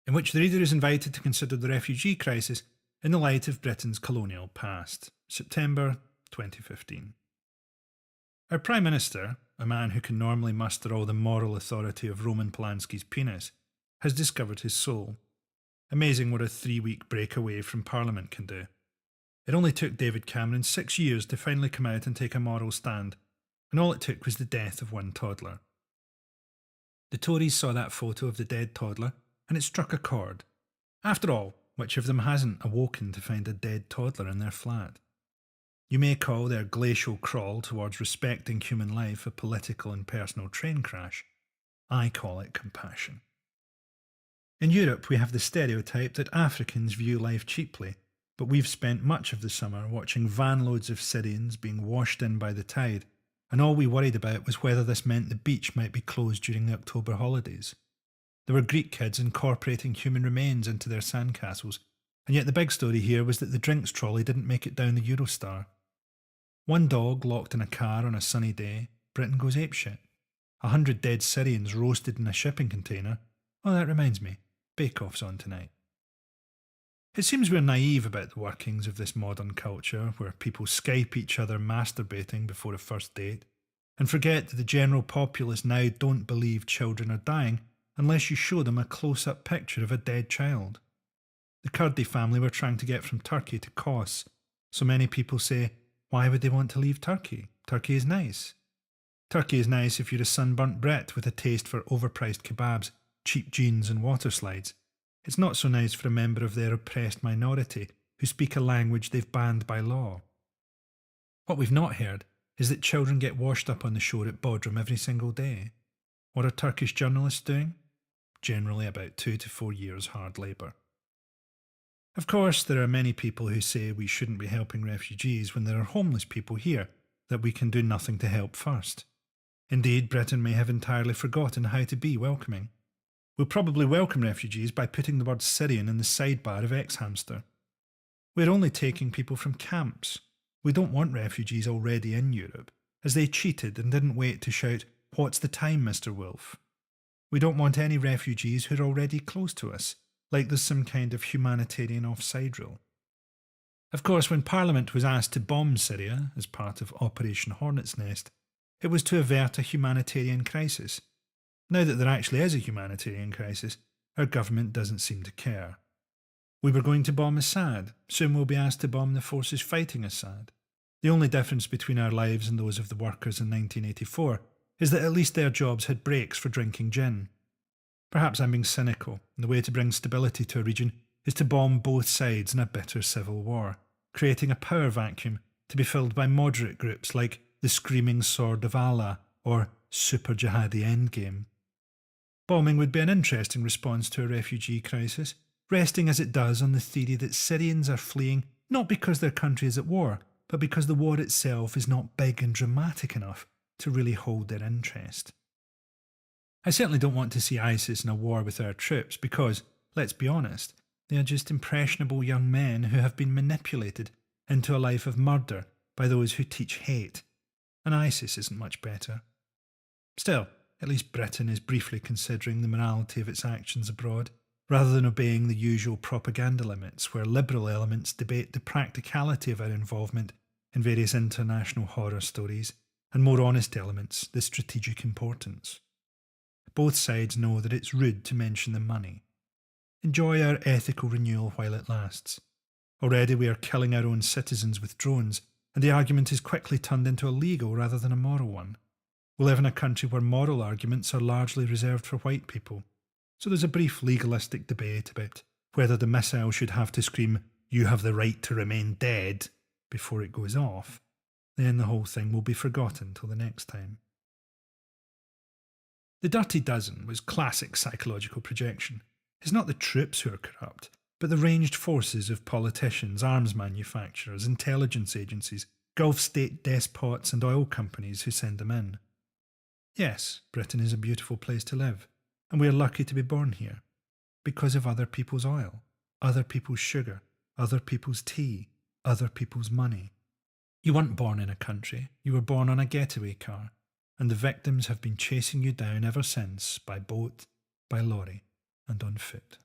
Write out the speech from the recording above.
in which the reader is invited to consider the refugee crisis in the light of Britain's colonial past. September 2015. Our Prime Minister, a man who can normally muster all the moral authority of Roman Polanski's penis, has discovered his soul. Amazing what a 3-week break away from Parliament can do. It only took David Cameron 6 years to finally come out and take a moral stand, and all it took was the death of one toddler. The Tories saw that photo of the dead toddler, and it struck a chord. After all, which of them hasn't awoken to find a dead toddler in their flat? You may call their glacial crawl towards respecting human life a political and personal train crash. I call it compassion. In Europe, we have the stereotype that Africans view life cheaply, but we've spent much of the summer watching vanloads of Syrians being washed in by the tide, and all we worried about was whether this meant the beach might be closed during the October holidays. There were Greek kids incorporating human remains into their sandcastles, and yet the big story here was that the drinks trolley didn't make it down the Eurostar. One dog locked in a car on a sunny day, Britain goes apeshit. 100 dead Syrians roasted in a shipping container. Oh, that reminds me, Bake Off's on tonight. It seems we're naive about the workings of this modern culture where people Skype each other masturbating before a first date, and forget that the general populace now don't believe children are dying unless you show them a close-up picture of a dead child. The Kurdi family were trying to get from Turkey to Kos, so many people say, why would they want to leave Turkey? Turkey is nice. Turkey is nice if you're a sunburnt Brit with a taste for overpriced kebabs, cheap jeans and water slides. It's not so nice for a member of their oppressed minority who speak a language they've banned by law. What we've not heard is that children get washed up on the shore at Bodrum every single day. What are Turkish journalists doing? Generally about 2 to 4 years hard labour. Of course, there are many people who say we shouldn't be helping refugees when there are homeless people here that we can do nothing to help first. Indeed, Britain may have entirely forgotten how to be welcoming. We'll probably welcome refugees by putting the word Syrian in the sidebar of X-Hamster. We're only taking people from camps. We don't want refugees already in Europe, as they cheated and didn't wait to shout, "What's the time, Mr. Wolf?" We don't want any refugees who are already close to us, like there's some kind of humanitarian offside rule. Of course, when Parliament was asked to bomb Syria as part of Operation Hornet's Nest, it was to avert a humanitarian crisis. Now that there actually is a humanitarian crisis, our government doesn't seem to care. We were going to bomb Assad, soon we'll be asked to bomb the forces fighting Assad. The only difference between our lives and those of the workers in 1984 is that at least their jobs had breaks for drinking gin. Perhaps I'm being cynical, and the way to bring stability to a region is to bomb both sides in a bitter civil war, creating a power vacuum to be filled by moderate groups like the Screaming Sword of Allah or Super Jihadi Endgame. Bombing would be an interesting response to a refugee crisis, resting as it does on the theory that Syrians are fleeing not because their country is at war, but because the war itself is not big and dramatic enough to really hold their interest. I certainly don't want to see ISIS in a war with our troops because, let's be honest, they are just impressionable young men who have been manipulated into a life of murder by those who teach hate, and ISIS isn't much better. Still, at least Britain is briefly considering the morality of its actions abroad, rather than obeying the usual propaganda limits where liberal elements debate the practicality of our involvement in various international horror stories, and more honest elements the strategic importance. Both sides know that it's rude to mention the money. Enjoy our ethical renewal while it lasts. Already we are killing our own citizens with drones, and the argument is quickly turned into a legal rather than a moral one. We live in a country where moral arguments are largely reserved for white people, so there's a brief legalistic debate about whether the missile should have to scream, "You have the right to remain dead," before it goes off. Then the whole thing will be forgotten till the next time. The Dirty Dozen was classic psychological projection. It's not the troops who are corrupt, but the ranged forces of politicians, arms manufacturers, intelligence agencies, Gulf state despots and oil companies who send them in. Yes, Britain is a beautiful place to live, and we are lucky to be born here, because of other people's oil, other people's sugar, other people's tea, other people's money. You weren't born in a country, you were born on a getaway car, and the victims have been chasing you down ever since by boat, by lorry, and on foot.